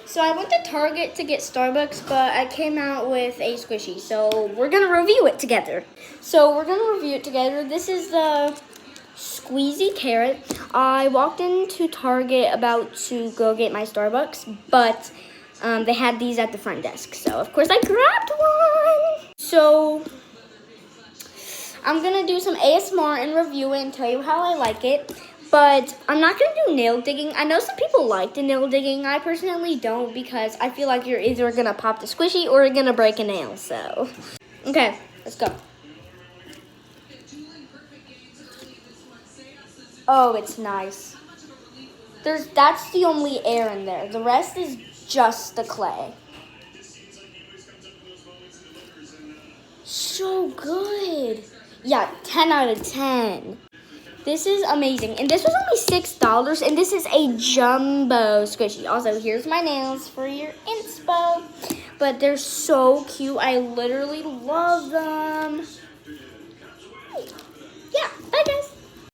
So I went to Target to get Starbucks, but I came out with a squishy. So we're gonna review it together. This is the Squeezy Carrot. I walked into Target about to go get my Starbucks, but they had these at the front desk. So of course I grabbed one. So I'm gonna do some ASMR and review it and tell you how I like it. But I'm not gonna do nail digging. I know some people like the nail digging. I personally don't because I feel like you're either gonna pop the squishy or you're gonna break a nail. So, okay, let's go. Oh, it's nice. That's the only air in there. The rest is just the clay. So good. Yeah, 10 out of 10. This is amazing. And this was only $6, and this is a jumbo squishy. Also, here's my nails for your inspo. But they're so cute. I literally love them.